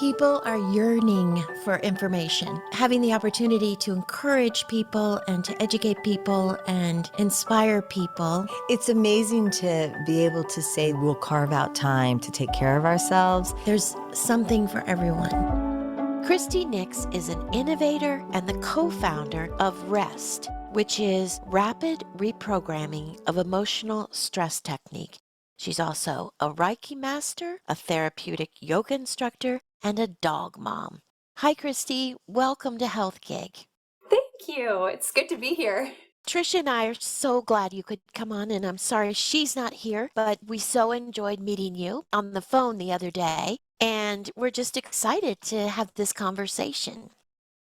People are yearning for information, having the opportunity to encourage people and to educate people and inspire people. It's amazing to be able to say we'll carve out time to take care of ourselves. There's something for everyone. Christie Nix is an innovator and the co-founder of rRest, which is rapid reprogramming of emotional stress technique. She's also a Reiki master, a therapeutic yoga instructor, and a dog mom. Hi, Christie. Welcome to Health Gig. Thank you. It's good to be here. Trisha and I are so glad you could come on, and I'm sorry she's not here, but we so enjoyed meeting you on the phone the other day, and we're just excited to have this conversation.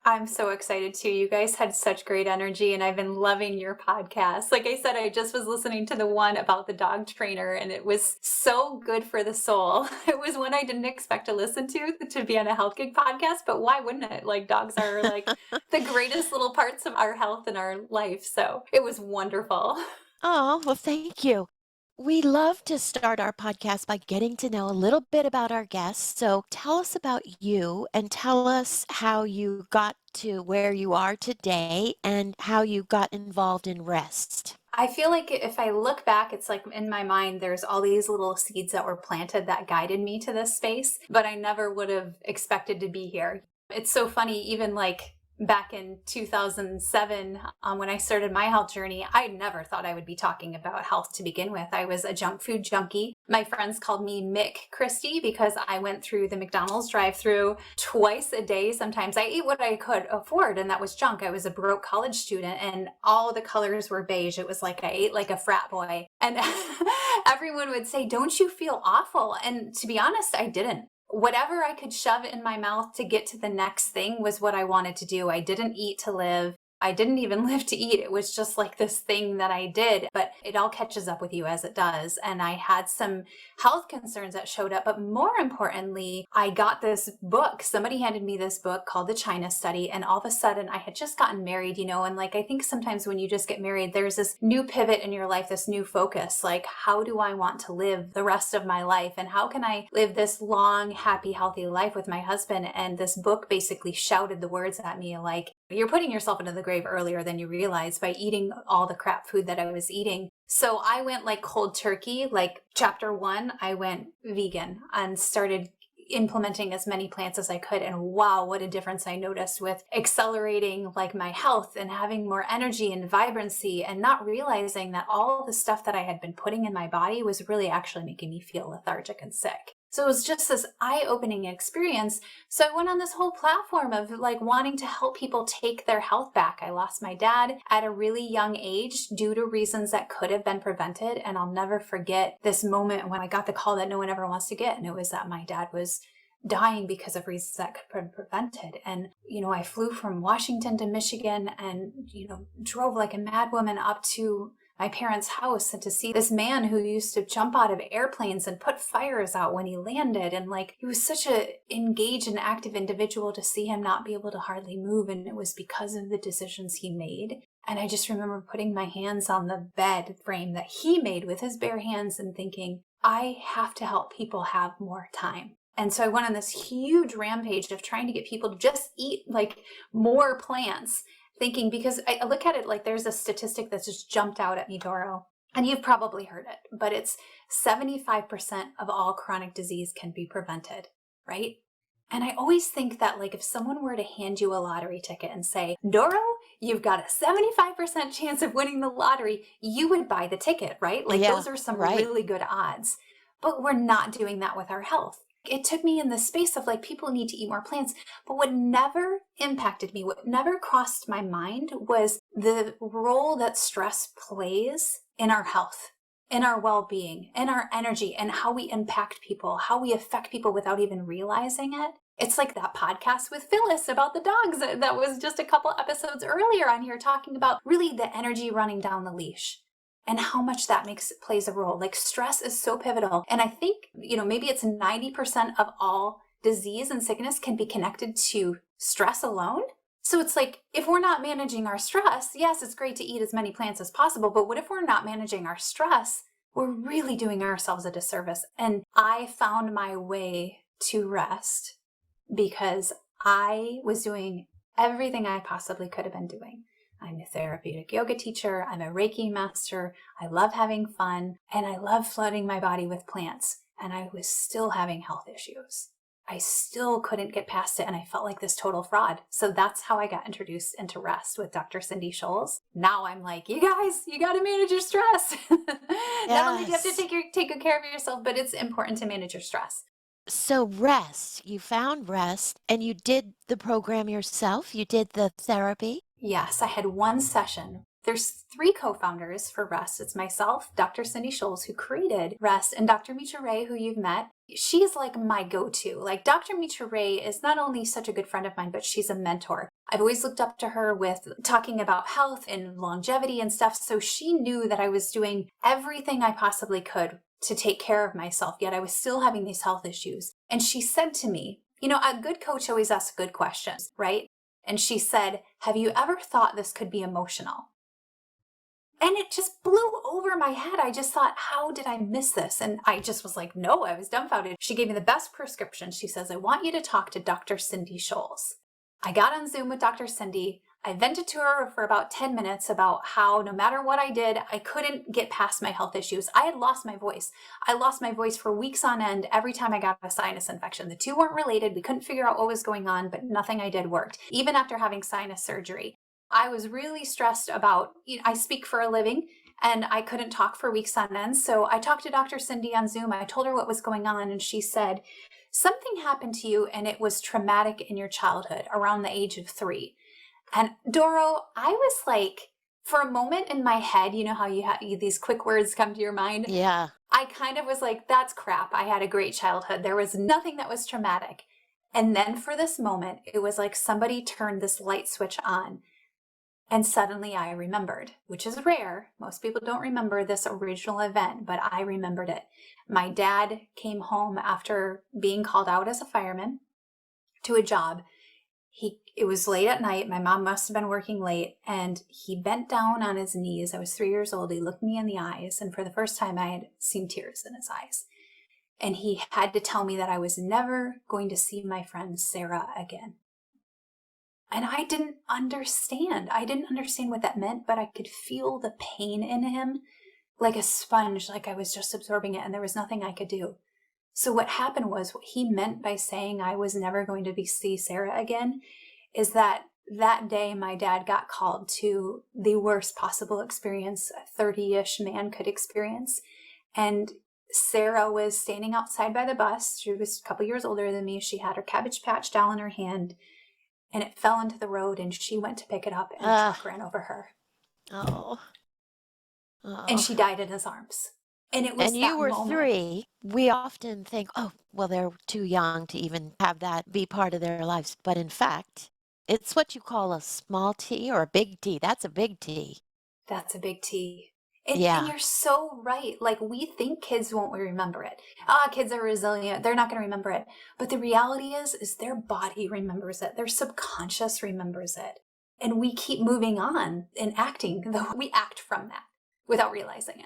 I'm so excited too. You guys had such great energy, and I've been loving your podcast. Like I said, I just was listening to the one about the dog trainer, and it was so good for the soul. It was one I didn't expect to listen to be on a Health Gig podcast, but why wouldn't it? Like, dogs are like the greatest little parts of our health and our life. So it was wonderful. Oh, well, thank you. We love to start our podcast by getting to know a little bit about our guests. So tell us about you and tell us how you got to where you are today and how you got involved in rRest. I feel like if I look back, it's like in my mind, there's all these little seeds that were planted that guided me to this space, but I never would have expected to be here. It's so funny, even like back in 2007, when I started my health journey, I never thought I would be talking about health to begin with. I was a junk food junkie. My friends called me Mick Christie because I went through the McDonald's drive-through twice a day. Sometimes I ate what I could afford, and that was junk. I was a broke college student, and all the colors were beige. It was like I ate like a frat boy. And everyone would say, "Don't you feel awful?" And to be honest, I didn't. Whatever I could shove in my mouth to get to the next thing was what I wanted to do. I didn't eat to live. I didn't even live to eat. It was just like this thing that I did, but it all catches up with you as it does. And I had some health concerns that showed up, but more importantly, I got this book. Somebody handed me this book called The China Study. And all of a sudden I had just gotten married, and like, I think sometimes when you just get married, there's this new pivot in your life, this new focus. Like, how do I want to live the rest of my life? And how can I live this long, happy, healthy life with my husband? And this book basically shouted the words at me like, you're putting yourself into the grave earlier than you realize by eating all the crap food that I was eating. So I went like cold turkey. Like chapter 1, I went vegan and started implementing as many plants as I could. And wow, what a difference I noticed with accelerating like my health and having more energy and vibrancy, and not realizing that all the stuff that I had been putting in my body was really actually making me feel lethargic and sick. So it was just this eye-opening experience. So I went on this whole platform of like wanting to help people take their health back. I lost my dad at a really young age due to reasons that could have been prevented. And I'll never forget this moment when I got the call that no one ever wants to get. And it was that my dad was dying because of reasons that could have been prevented. And, I flew from Washington to Michigan and, drove like a mad woman up to my parents' house and to see this man who used to jump out of airplanes and put fires out when he landed. And like, he was such a engaged and active individual, to see him not be able to hardly move. And it was because of the decisions he made. And I just remember putting my hands on the bed frame that he made with his bare hands and thinking, I have to help people have more time. And so I went on this huge rampage of trying to get people to just eat like more plants, thinking, because I look at it like there's a statistic that's just jumped out at me, Doro, and you've probably heard it, but it's 75% of all chronic disease can be prevented, right? And I always think that like if someone were to hand you a lottery ticket and say, Doro, you've got a 75% chance of winning the lottery, you would buy the ticket, right? Like those are some really good odds. But we're not doing that with our health. It took me in the space of like, people need to eat more plants. But what never impacted me, what never crossed my mind, was the role that stress plays in our health, in our well-being, in our energy, and how we impact people, how we affect people without even realizing it. It's like that podcast with Phyllis about the dogs that was just a couple episodes earlier on here, talking about really the energy running down the leash. And how much that plays a role. Like, stress is so pivotal. And I think, maybe it's 90% of all disease and sickness can be connected to stress alone. So it's like, if we're not managing our stress, yes, it's great to eat as many plants as possible, but what if we're not managing our stress? We're really doing ourselves a disservice. And I found my way to rest because I was doing everything I possibly could have been doing. I'm a therapeutic yoga teacher. I'm a Reiki master. I love having fun, and I love flooding my body with plants. And I was still having health issues. I still couldn't get past it, and I felt like this total fraud. So that's how I got introduced into rest with Dr. Cindy Scholes. Now I'm like, you guys, you got to manage your stress. Not only do you have to take good care of yourself, but it's important to manage your stress. So rest, you found rest and you did the program yourself? You did the therapy? Yes, I had one session. There's 3 co-founders for rest. It's myself, Dr. Cindy Scholes, who created rest, and Dr. Mitra Ray, who you've met. She's like my go-to. Like, Dr. Mitra Ray is not only such a good friend of mine, but she's a mentor. I've always looked up to her with talking about health and longevity and stuff. So she knew that I was doing everything I possibly could to take care of myself, yet I was still having these health issues. And she said to me, you know, a good coach always asks good questions, right? And she said, have you ever thought this could be emotional? And it just blew over my head. I just thought, how did I miss this? And I just was like, no, I was dumbfounded. She gave me the best prescription. She says, I want you to talk to Dr. Cindy Scholes. I got on Zoom with Dr. Cindy. I vented to her for about 10 minutes about how no matter what I did, I couldn't get past my health issues. I had lost my voice. I lost my voice for weeks on end every time I got a sinus infection. The two weren't related. We couldn't figure out what was going on, but nothing I did worked, even after having sinus surgery. I was really stressed about, I speak for a living, and I couldn't talk for weeks on end. So I talked to Dr. Cindy on Zoom. I told her what was going on, and she said, something happened to you, and it was traumatic in your childhood around the age of 3. And Doro, I was like, for a moment in my head, you know how you have these quick words come to your mind? Yeah. I kind of was like, that's crap. I had a great childhood. There was nothing that was traumatic. And then for this moment, it was like somebody turned this light switch on. And suddenly I remembered, which is rare. Most people don't remember this original event, but I remembered it. My dad came home after being called out as a fireman to a job. It was late at night. My mom must have been working late, and he bent down on his knees. I was 3 years old. He looked me in the eyes, and for the first time I had seen tears in his eyes. And he had to tell me that I was never going to see my friend Sarah again. And I didn't understand. I didn't understand what that meant, but I could feel the pain in him like a sponge, like I was just absorbing it, and there was nothing I could do. So what happened was, what he meant by saying I was never going to see Sarah again is that day my dad got called to the worst possible experience a 30-ish man could experience. And Sarah was standing outside by the bus. She was a couple years older than me. She had her Cabbage Patch doll in her hand, and it fell into the road, and she went to pick it up, and a truck ran over her. Oh. And she died in his arms. And it was And you were moment. 3. We often think, oh, well, they're too young to even have that be part of their lives. But in fact, it's what you call a small T or a big T. That's a big T. That's a big T. And you're so right. Like, we think kids won't remember it. Kids are resilient. They're not going to remember it. But the reality is their body remembers it. Their subconscious remembers it. And we keep moving on and acting, though we act from that without realizing it.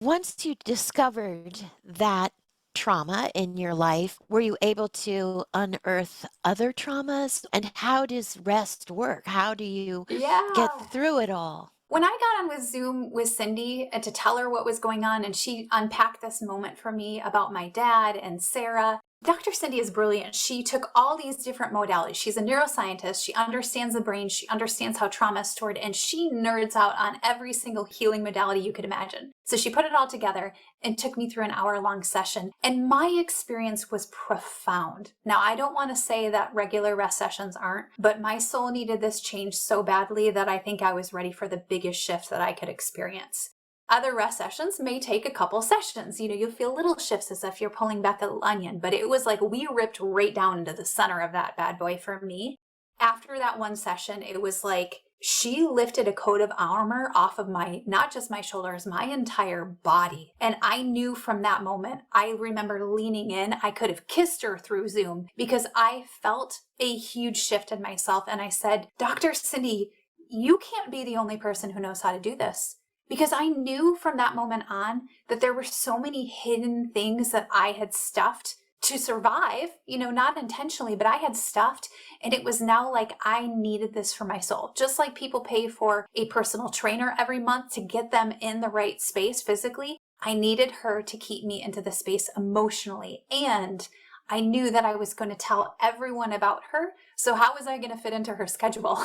Once you discovered that trauma in your life, were you able to unearth other traumas? And how does rest work? How do you get through it all? When I got on with Zoom with Cindy and to tell her what was going on, and she unpacked this moment for me about my dad and Sarah, Dr. Cindy is brilliant. She took all these different modalities. She's a neuroscientist. She understands the brain. She understands how trauma is stored, and she nerds out on every single healing modality you could imagine. So she put it all together and took me through an hour-long session. And my experience was profound. Now, I don't want to say that regular rest sessions aren't, but my soul needed this change so badly that I think I was ready for the biggest shift that I could experience. Other rest sessions may take a couple sessions. You'll feel little shifts as if you're pulling back an onion, but it was like we ripped right down into the center of that bad boy for me. After that one session, it was like she lifted a coat of armor off of not just my shoulders, my entire body. And I knew from that moment, I remember leaning in, I could have kissed her through Zoom because I felt a huge shift in myself. And I said, Dr. Cindy, you can't be the only person who knows how to do this. Because I knew from that moment on that there were so many hidden things that I had stuffed to survive, not intentionally, but I had stuffed, and it was now like I needed this for my soul. Just like people pay for a personal trainer every month to get them in the right space physically, I needed her to keep me into the space emotionally. And I knew that I was going to tell everyone about her. So how was I going to fit into her schedule?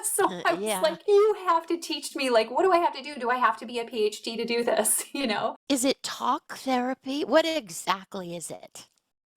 So I was Yeah. like, you have to teach me, like, what do I have to do? Do I have to be a PhD to do this? Is it talk therapy? What exactly is it?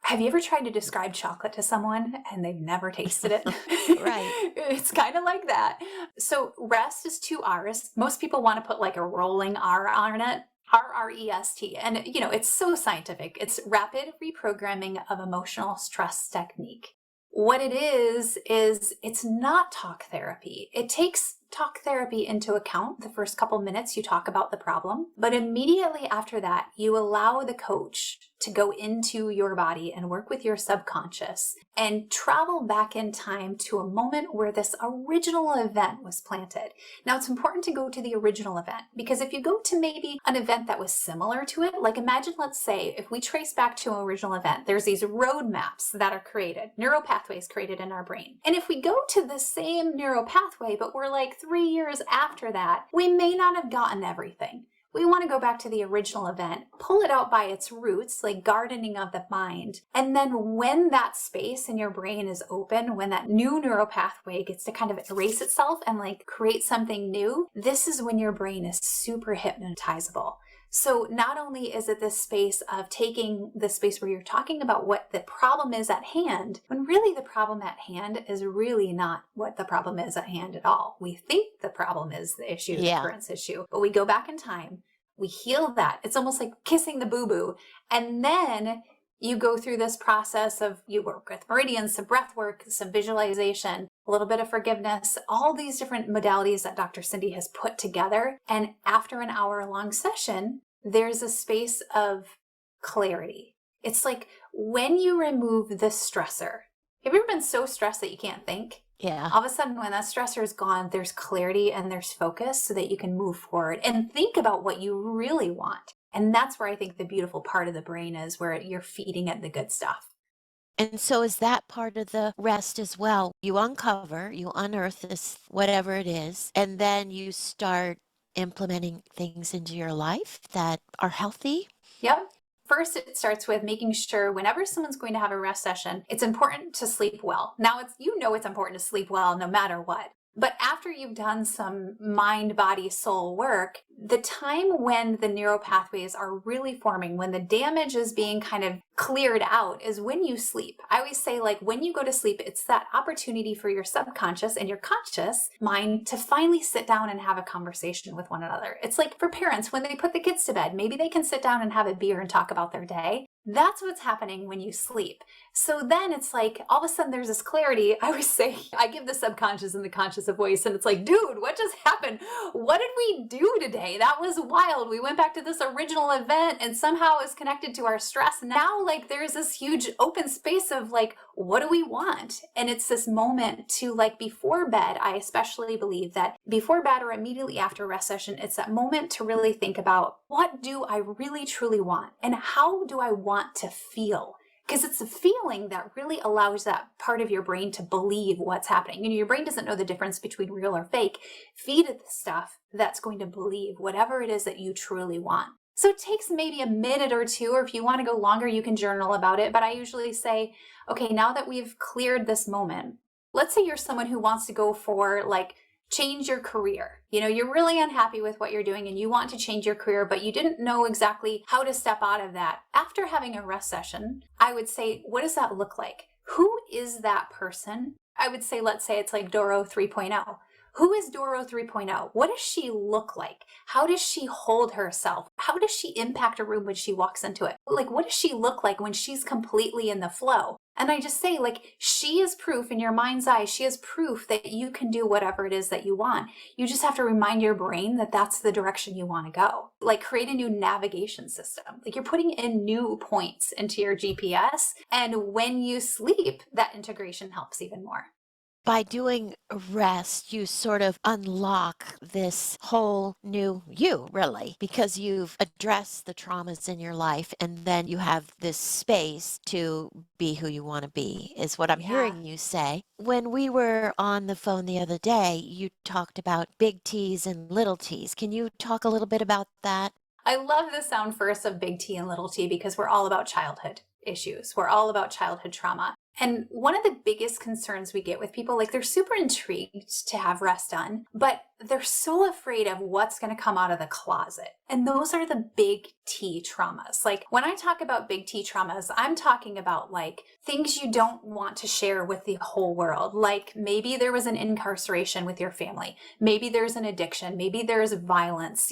Have you ever tried to describe chocolate to someone and they've never tasted it? Right. It's kind of like that. So rest is 2 R's. Most people want to put like a rolling R on it. rRest. And, it's so scientific. It's rapid reprogramming of emotional stress technique. What it is it's not talk therapy. It takes talk therapy into account the first couple minutes you talk about the problem, but immediately after that, you allow the coach to go into your body and work with your subconscious and travel back in time to a moment where this original event was planted. Now, it's important to go to the original event, because if you go to maybe an event that was similar to it, like imagine, let's say, if we trace back to an original event, there's these roadmaps that are created, neural pathways created in our brain. And if we go to the same neural pathway, but we're like 3 years after that, we may not have gotten everything. We want to go back to the original event, pull it out by its roots, like gardening of the mind. And then when that space in your brain is open, when that new neural pathway gets to kind of erase itself and like create something new, this is when your brain is super hypnotizable. So not only is it this space of taking the space where you're talking about what the problem is at hand, when really the problem at hand is really not what the problem is at hand at all. We think the problem is the issue, the current issue, but we go back in time, we heal that. It's almost like kissing the boo-boo. And then you go through this process of, you work with meridians, some breath work, some visualization, a little bit of forgiveness, all these different modalities that Dr. Cindy has put together. And after an hour-long session, there's a space of clarity. It's like when you remove the stressor. Have you ever been so stressed that you can't think? Yeah. All of a sudden, when that stressor is gone, there's clarity and there's focus so that you can move forward and think about what you really want. And that's where I think the beautiful part of the brain is, where you're feeding it the good stuff. And so is that part of the rest as well? You uncover, you unearth this, whatever it is, and then you start implementing things into your life that are healthy? Yep. First, it starts with making sure whenever someone's going to have a rest session, it's important to sleep well. Now, it's important to sleep well no matter what. But after you've done some mind, body, soul work, the time when the neural pathways are really forming, when the damage is being kind of cleared out, is when you sleep. I always say, like, when you go to sleep, it's that opportunity for your subconscious and your conscious mind to finally sit down and have a conversation with one another. It's like for parents, when they put the kids to bed, maybe they can sit down and have a beer and talk about their day. That's what's happening when you sleep. So then it's like, all of a sudden there's this clarity. I always say, I give the subconscious and the conscious a voice, and it's like, dude, what just happened? What did we do today? That was wild. We went back to this original event and somehow it's connected to our stress. Now, like, there's this huge open space of like, what do we want? And it's this moment to, like, before bed. I especially believe that before bed or immediately after a rest session, it's that moment to really think about, what do I really truly want? And how do I want to feel? Because it's a feeling that really allows that part of your brain to believe what's happening. Your brain doesn't know the difference between real or fake. Feed it the stuff that's going to believe whatever it is that you truly want. So it takes maybe a minute or two, or if you want to go longer, you can journal about it. But I usually say, okay, now that we've cleared this moment, let's say you're someone who wants to go for, like, change your career. You're really unhappy with what you're doing and you want to change your career, but you didn't know exactly how to step out of that. After having a rest session, I would say, what does that look like? Who is that person? I would say, let's say it's like Doro 3.0. Who is Doro 3.0? What does she look like? How does she hold herself? How does she impact a room when she walks into it? Like, what does she look like when she's completely in the flow? And I just say, like, she is proof in your mind's eye. She is proof that you can do whatever it is that you want. You just have to remind your brain that that's the direction you want to go. Like, create a new navigation system. Like, you're putting in new points into your GPS. And when you sleep, that integration helps even more. by doing rest, you sort of unlock this whole new you, really, because you've addressed the traumas in your life and then you have this space to be who you want to be, is what I'm Yeah. hearing you say. When we were on the phone the other day, you talked about big T's and little T's. Can you talk a little bit about that? I love the sound first of big T and little t because we're all about childhood issues. We're all about childhood trauma. And one of the biggest concerns we get with people, like they're super intrigued to have rest done, but they're so afraid of what's going to come out of the closet. And those are the big T traumas. Like when I talk about big T traumas, I'm talking about like things you don't want to share with the whole world. Like maybe there was an incarceration with your family. Maybe there's an addiction. Maybe there's violence,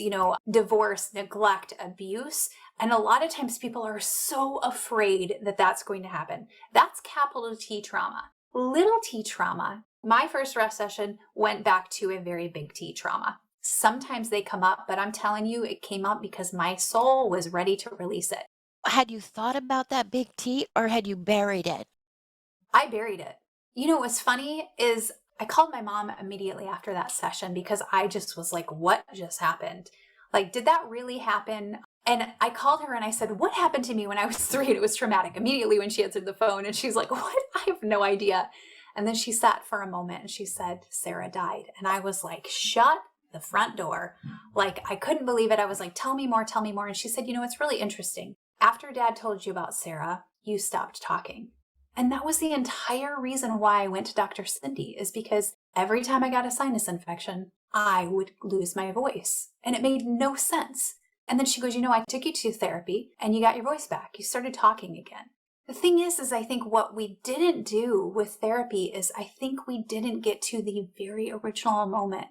divorce, neglect, abuse. And a lot of times people are so afraid that that's going to happen. That's capital T trauma. Little t trauma, my first rest session went back to a very big T trauma. Sometimes they come up, but I'm telling you, it came up because my soul was ready to release it. Had you thought about that big T or had you buried it? I buried it. What's funny is I called my mom immediately after that session because I just was like, what just happened? Like, did that really happen? And I called her and I said, what happened to me when I was 3? And it was traumatic immediately when she answered the phone. And she's like, what? I have no idea. And then she sat for a moment and she said, Sarah died. And I was like, shut the front door. Like, I couldn't believe it. I was like, tell me more, tell me more. And she said, it's really interesting. After Dad told you about Sarah, you stopped talking. And that was the entire reason why I went to Dr. Cindy, is because every time I got a sinus infection, I would lose my voice. And it made no sense. And then she goes, I took you to therapy and you got your voice back. You started talking again. The thing is I think what we didn't do with therapy is I think we didn't get to the very original moment.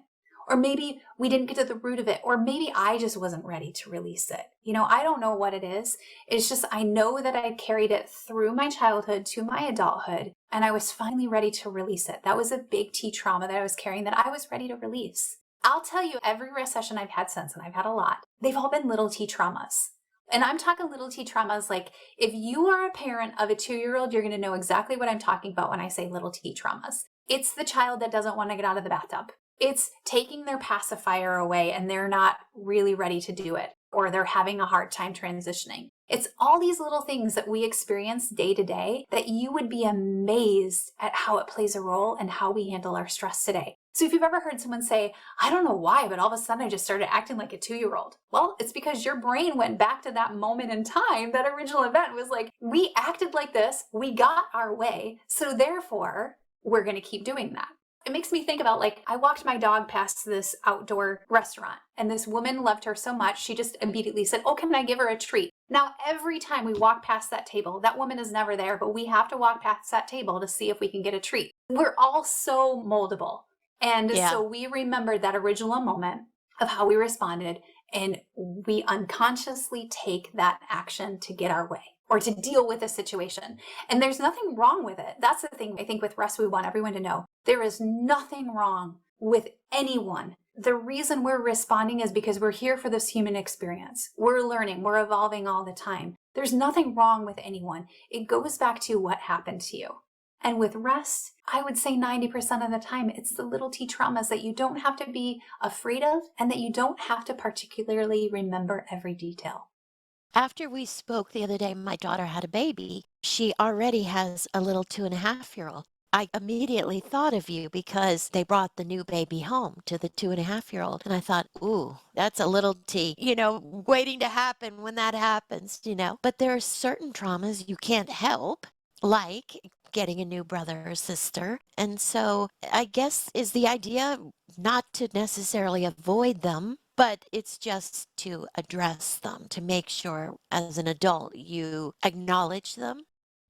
Or maybe we didn't get to the root of it. Or maybe I just wasn't ready to release it. I don't know what it is. It's just I know that I carried it through my childhood to my adulthood. And I was finally ready to release it. That was a big T trauma that I was carrying that I was ready to release. I'll tell you, every rest session I've had since, and I've had a lot, they've all been little T traumas. And I'm talking little T traumas like if you are a parent of a 2-year-old, you're going to know exactly what I'm talking about when I say little T traumas. It's the child that doesn't want to get out of the bathtub. It's taking their pacifier away and they're not really ready to do it, or they're having a hard time transitioning. It's all these little things that we experience day to day that you would be amazed at how it plays a role in how we handle our stress today. So if you've ever heard someone say, I don't know why, but all of a sudden I just started acting like a 2-year-old. Well, it's because your brain went back to that moment in time. That original event was like, we acted like this, we got our way, so therefore we're going to keep doing that. It makes me think about I walked my dog past this outdoor restaurant and this woman loved her so much, she just immediately said, oh, can I give her a treat? Now, every time we walk past that table, that woman is never there, but we have to walk past that table to see if we can get a treat. We're all so moldable. And so we remembered that original moment of how we responded, and we unconsciously take that action to get our way or to deal with a situation. And there's nothing wrong with it. That's the thing I think with rest we want everyone to know. There is nothing wrong with anyone. The reason we're responding is because we're here for this human experience. We're learning, we're evolving all the time. There's nothing wrong with anyone. It goes back to what happened to you. And with rest, I would say 90% of the time, it's the little T traumas that you don't have to be afraid of and that you don't have to particularly remember every detail. After we spoke the other day, my daughter had a baby. She already has a little 2.5-year-old. I immediately thought of you because they brought the new baby home to the 2.5-year-old. And I thought, ooh, that's a little T, waiting to happen when that happens. But there are certain traumas you can't help, like getting a new brother or sister. And so I guess is the idea not to necessarily avoid them, but it's just to address them, to make sure as an adult you acknowledge them.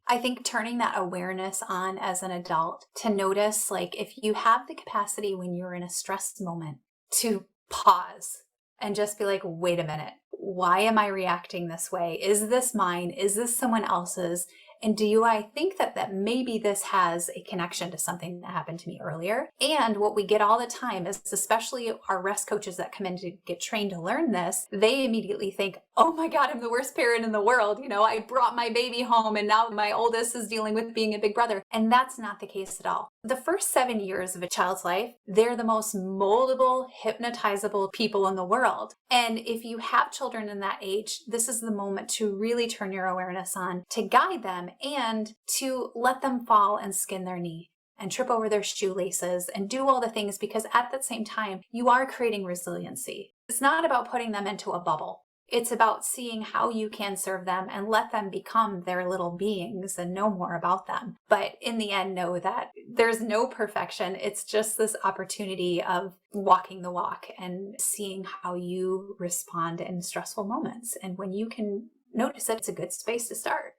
I think turning that awareness on as an adult to notice, if you have the capacity when you're in a stressed moment to pause and just be like, wait a minute, why am I reacting this way? Is this mine? Is this someone else's? And I think that maybe this has a connection to something that happened to me earlier? And what we get all the time is, especially our rest coaches that come in to get trained to learn this, they immediately think, oh my God, I'm the worst parent in the world. I brought my baby home and now my oldest is dealing with being a big brother. And that's not the case at all. The first 7 years of a child's life, they're the most moldable, hypnotizable people in the world. And if you have children in that age, this is the moment to really turn your awareness on, to guide them and to let them fall and skin their knee and trip over their shoelaces and do all the things, because at the same time, you are creating resiliency. It's not about putting them into a bubble. It's about seeing how you can serve them and let them become their little beings and know more about them. But in the end, know that there's no perfection. It's just this opportunity of walking the walk and seeing how you respond in stressful moments. And when you can notice it, it's a good space to start.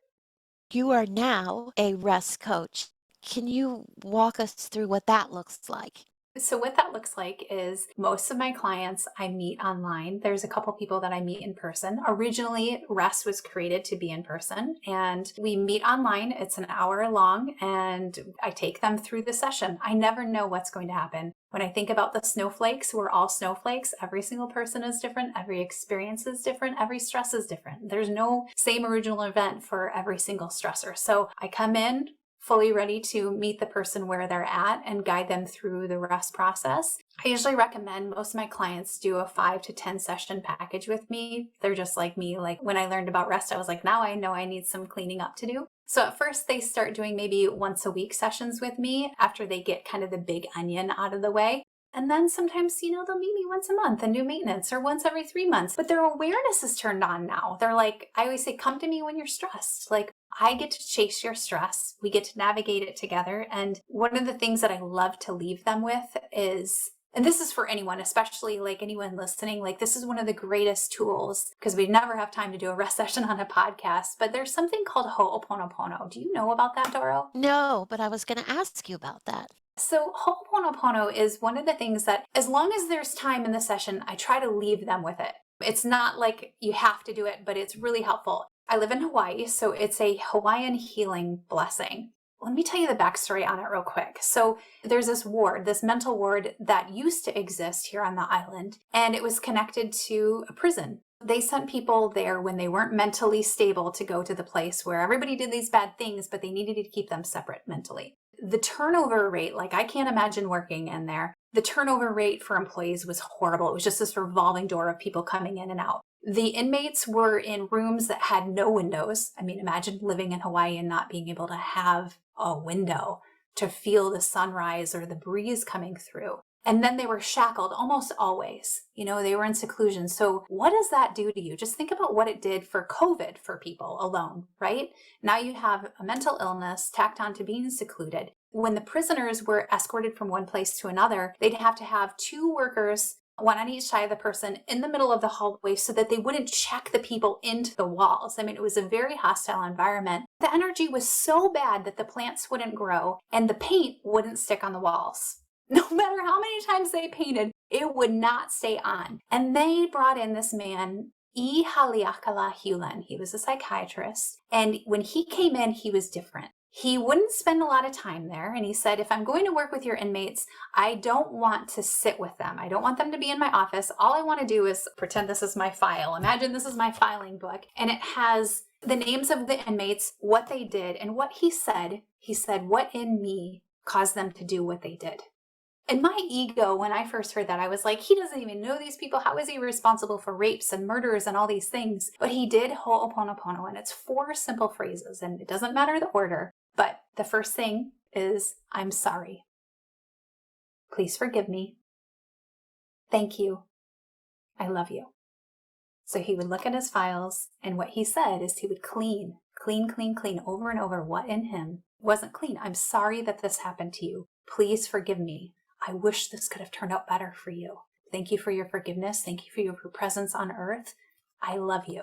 You are now a rest coach. Can you walk us through what that looks like? So what that looks like is most of my clients I meet online. There's a couple people that I meet in person. Originally, rRest was created to be in person, and we meet online. It's an hour long, and I take them through the session. I never know what's going to happen. When I think about the snowflakes, we're all snowflakes. Every single person is different. Every experience is different. Every stress is different. There's no same original event for every single stressor. So I come in fully ready to meet the person where they're at and guide them through the rest process. I usually recommend most of my clients do a 5 to 10 session package with me. They're just like me. Like when I learned about rest, I was like, now I know I need some cleaning up to do. So at first they start doing maybe once a week sessions with me after they get kind of the big onion out of the way. And then sometimes, they'll meet me once a month and do maintenance, or once every 3 months. But their awareness is turned on now. They're like, I always say, come to me when you're stressed. Like, I get to chase your stress. We get to navigate it together. And one of the things that I love to leave them with is, and this is for anyone, especially like anyone listening, like this is one of the greatest tools, because we never have time to do a rest session on a podcast, but there's something called Ho'oponopono. Do you know about that, Doro? No, but I was going to ask you about that. So Ho'oponopono is one of the things that, as long as there's time in the session, I try to leave them with it. It's not like you have to do it, but it's really helpful. I live in Hawaii, so it's a Hawaiian healing blessing. Let me tell you the backstory on it real quick. So there's this ward, this mental ward that used to exist here on the island, and it was connected to a prison. They sent people there when they weren't mentally stable to go to the place where everybody did these bad things, but they needed to keep them separate mentally. The turnover rate, like I can't imagine working in there. The turnover rate for employees was horrible. It was just this revolving door of people coming in and out. The inmates were in rooms that had no windows. I mean, imagine living in Hawaii and not being able to have a window to feel the sunrise or the breeze coming through. And then they were shackled almost always. They were in seclusion. So what does that do to you? Just think about what it did for COVID for people alone, right? Now you have a mental illness tacked on to being secluded. When the prisoners were escorted from one place to another, they'd have to have 2 workers, one on each side of the person, in the middle of the hallway so that they wouldn't check the people into the walls. I mean, it was a very hostile environment. The energy was so bad that the plants wouldn't grow and the paint wouldn't stick on the walls. No matter how many times they painted, it would not stay on. And they brought in this man, I Haleakala Hulen. He was a psychiatrist. And when he came in, he was different. He wouldn't spend a lot of time there. And he said, if I'm going to work with your inmates, I don't want to sit with them. I don't want them to be in my office. All I want to do is pretend this is my file. Imagine this is my filing book. And it has the names of the inmates, what they did, and what he said. He said, what in me caused them to do what they did? And my ego, when I first heard that, I was like, he doesn't even know these people. How is he responsible for rapes and murders and all these things? But he did Ho'oponopono, and it's 4 simple phrases, and it doesn't matter the order. But the first thing is, I'm sorry. Please forgive me. Thank you. I love you. So he would look at his files, and what he said is he would clean over and over what in him wasn't clean. I'm sorry that this happened to you. Please forgive me. I wish this could have turned out better for you. Thank you for your forgiveness. Thank you for your presence on earth. I love you.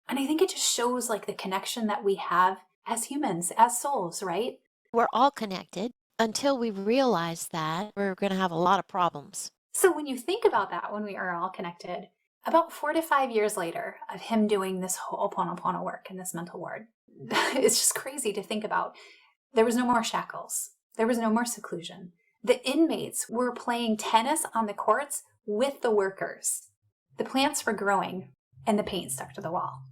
And I think it just shows like the connection that we have as humans, as souls, right? We're all connected. Until we realize that, we're going to have a lot of problems. So when you think about that, when we are all connected, about 4 to 5 years later of him doing this Ho'oponopono work in this mental ward, it's just crazy to think about. There was no more shackles. There was no more seclusion. The inmates were playing tennis on the courts with the workers. The plants were growing. and the paint stuck to the wall.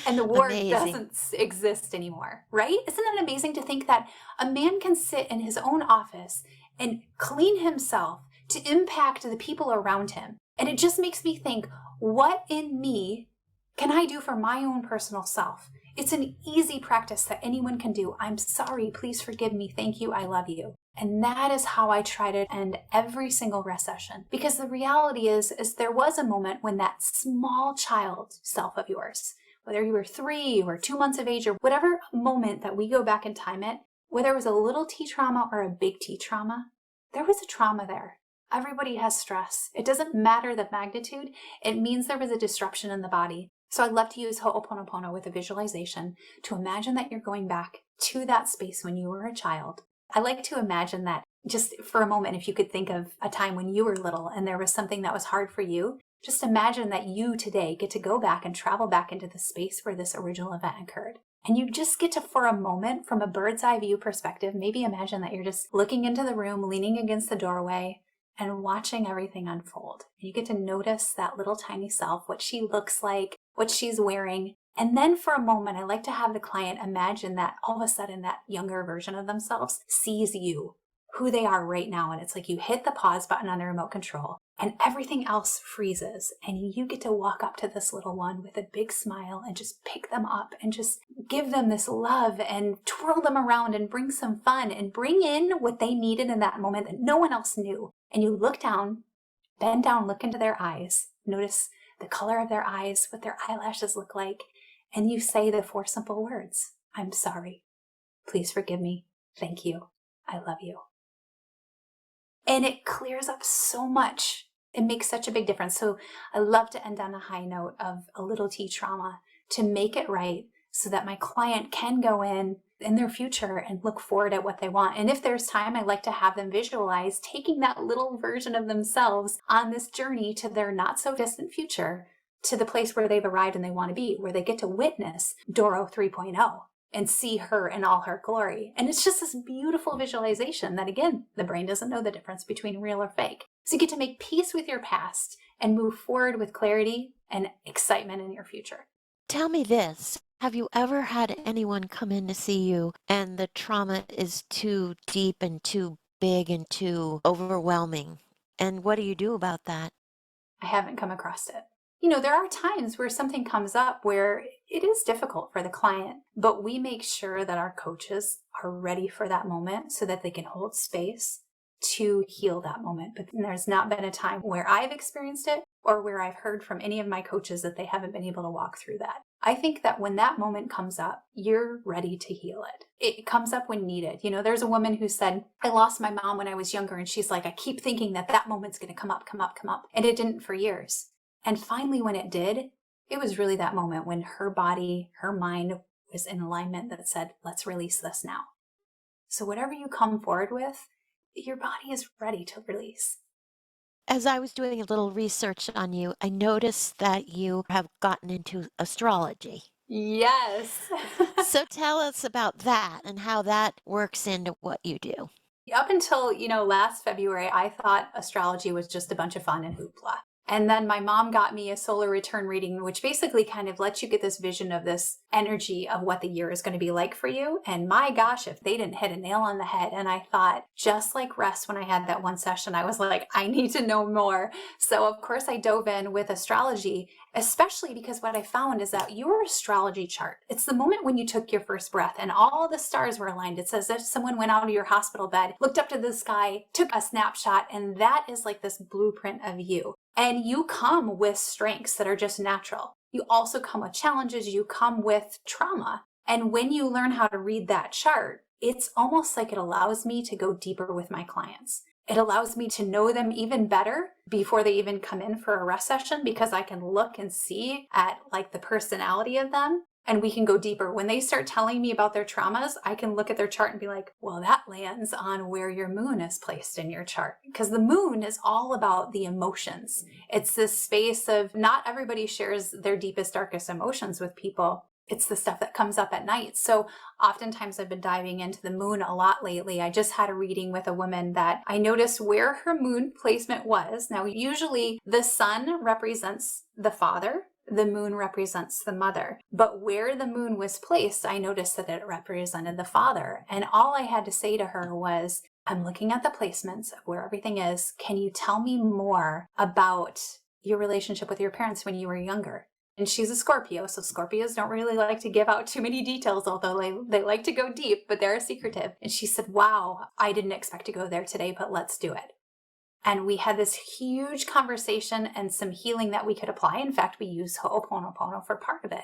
And the ward Amazing. doesn't exist anymore, right? Isn't it amazing to think that a man can sit in his own office and clean himself to impact the people around him? And it just makes me think, what in me can I do for my own personal self? It's an easy practice that anyone can do. I'm sorry, please forgive me, thank you, I love you. And that is how I try to end every single rest session. Because the reality is there was a moment when that small child self of yours, whether you were 3 or 2 months of age or whatever moment that we go back in time at, whether it was a little T trauma or a big T trauma, there was a trauma there. Everybody has stress. It doesn't matter the magnitude. It means there was a disruption in the body. So I'd love to use Ho'oponopono with a visualization to imagine that you're going back to that space when you were a child. I like to imagine that just for a moment, if you could think of a time when you were little and there was something that was hard for you, just imagine that you today get to go back and travel back into the space where this original event occurred. And you just get to, for a moment, from a bird's eye view perspective, maybe imagine that you're just looking into the room, leaning against the doorway, and watching everything unfold. You get to notice that little tiny self, what she looks like, what she's wearing. And then for a moment, I like to have the client imagine that all of a sudden that younger version of themselves sees you, who they are right now. And it's like you hit the pause button on the remote control and everything else freezes. And you get to walk up to this little one with a big smile and just pick them up and just give them this love and twirl them around and bring some fun and bring in what they needed in that moment that no one else knew. And you look down, bend down, look into their eyes, notice the color of their eyes, what their eyelashes look like, and you say the 4 simple words, I'm sorry, please forgive me, thank you, I love you. And it clears up so much. It makes such a big difference. So I love to end on a high note of a little T trauma to make it right so that my client can go in their future and look forward at what they want. And if there's time, I like to have them visualize taking that little version of themselves on this journey to their not so distant future, to the place where they've arrived and they want to be, where they get to witness Doro 3.0 and see her in all her glory. And it's just this beautiful visualization that, again, the brain doesn't know the difference between real or fake. So you get to make peace with your past and move forward with clarity and excitement in your future. Tell me this. Have you ever had anyone come in to see you and the trauma is too deep and too big and too overwhelming? And what do you do about that? I haven't come across it. There are times where something comes up where it is difficult for the client, but we make sure that our coaches are ready for that moment so that they can hold space to heal that moment. But there's not been a time where I've experienced it or where I've heard from any of my coaches that they haven't been able to walk through that. I think that when that moment comes up, you're ready to heal it. It comes up when needed. There's a woman who said, I lost my mom when I was younger. And she's like, I keep thinking that moment's going to come up. And it didn't for years. And finally, when it did, it was really that moment when her body, her mind was in alignment that said, let's release this now. So whatever you come forward with, your body is ready to release. As I was doing a little research on you, I noticed that you have gotten into astrology. Yes. So tell us about that and how that works into what you do. Up until, last February, I thought astrology was just a bunch of fun and hoopla. And then my mom got me a solar return reading, which basically kind of lets you get this vision of this energy of what the year is going to be like for you. And my gosh, if they didn't hit a nail on the head. And I thought, just like rest, when I had that one session, I was like, I need to know more. So of course I dove in with astrology, especially because what I found is that your astrology chart, it's the moment when you took your first breath and all the stars were aligned. It's as if someone went out of your hospital bed, looked up to the sky, took a snapshot, and that is like this blueprint of you. And you come with strengths that are just natural. You also come with challenges. You come with trauma. And when you learn how to read that chart, it's almost like it allows me to go deeper with my clients. It allows me to know them even better before they even come in for a rest session, because I can look and see at like the personality of them. And we can go deeper. When they start telling me about their traumas, I can look at their chart and be like, well, that lands on where your moon is placed in your chart. Because the moon is all about the emotions. It's this space of not everybody shares their deepest, darkest emotions with people. It's the stuff that comes up at night. So oftentimes I've been diving into the moon a lot lately. I just had a reading with a woman that I noticed where her moon placement was. Now, usually the sun represents the father, the moon represents the mother. But where the moon was placed, I noticed that it represented the father. And all I had to say to her was, I'm looking at the placements of where everything is. Can you tell me more about your relationship with your parents when you were younger? And she's a Scorpio, so Scorpios don't really like to give out too many details, although they like to go deep, but they're secretive. And she said, wow, I didn't expect to go there today, but let's do it. And we had this huge conversation and some healing that we could apply. In fact, we use Ho'oponopono for part of it.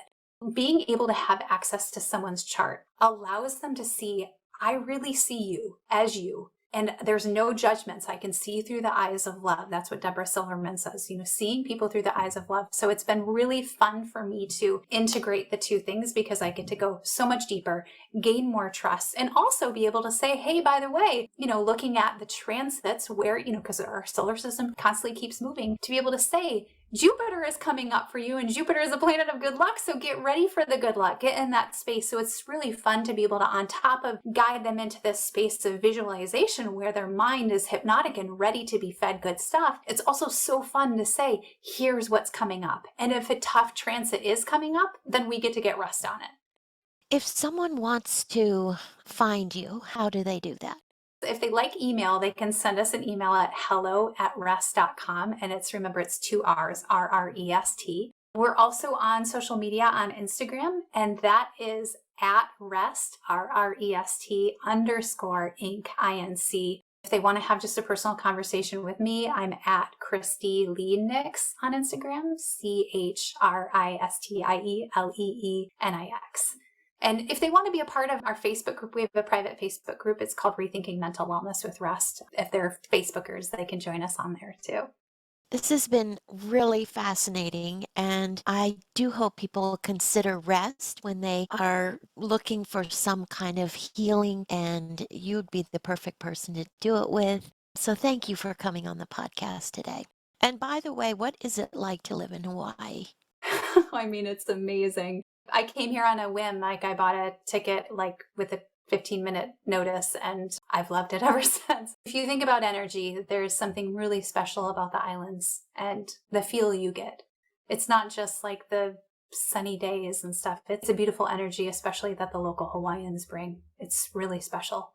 Being able to have access to someone's chart allows them to see, I really see you as you. And there's no judgments. I can see through the eyes of love. That's what Deborah Silverman says, seeing people through the eyes of love. So it's been really fun for me to integrate the two things because I get to go so much deeper, gain more trust, and also be able to say, hey, by the way, looking at the transits where, because our solar system constantly keeps moving, to be able to say, Jupiter is coming up for you, and Jupiter is a planet of good luck, so get ready for the good luck. Get in that space. So it's really fun to be able to, on top of guide them into this space of visualization where their mind is hypnotic and ready to be fed good stuff. It's also so fun to say, here's what's coming up. And if a tough transit is coming up, then we get to get rest on it. If someone wants to find you, how do they do that? If they like email, they can send us an email at hello@rest.com. And it's 2 R's, rRest. We're also on social media on Instagram, and that is at rest, rRest _Inc, INC. If they want to have just a personal conversation with me, I'm at Christie Nix on Instagram, ChristieleEnix. And if they want to be a part of our Facebook group, we have a private Facebook group. It's called Rethinking Mental Wellness with Rest. If they're Facebookers, they can join us on there too. This has been really fascinating, and I do hope people consider rest when they are looking for some kind of healing, and you'd be the perfect person to do it with. So thank you for coming on the podcast today. And by the way, what is it like to live in Hawaii? I mean, it's amazing. I came here on a whim. I bought a ticket with a 15-minute notice, and I've loved it ever since. If you think about energy, there's something really special about the islands and the feel you get. It's not just like the sunny days and stuff. It's a beautiful energy, especially that the local Hawaiians bring. It's really special.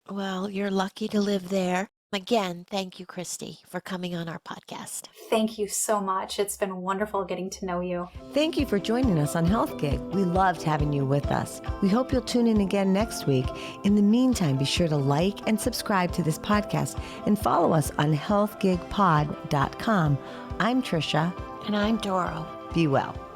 Well, you're lucky to live there. Again, thank you, Christie, for coming on our podcast. Thank you so much. It's been wonderful getting to know you. Thank you for joining us on Health Gig. We loved having you with us. We hope you'll tune in again next week. In the meantime, be sure to like and subscribe to this podcast and follow us on healthgigpod.com. I'm Trisha. And I'm Doro. Be well.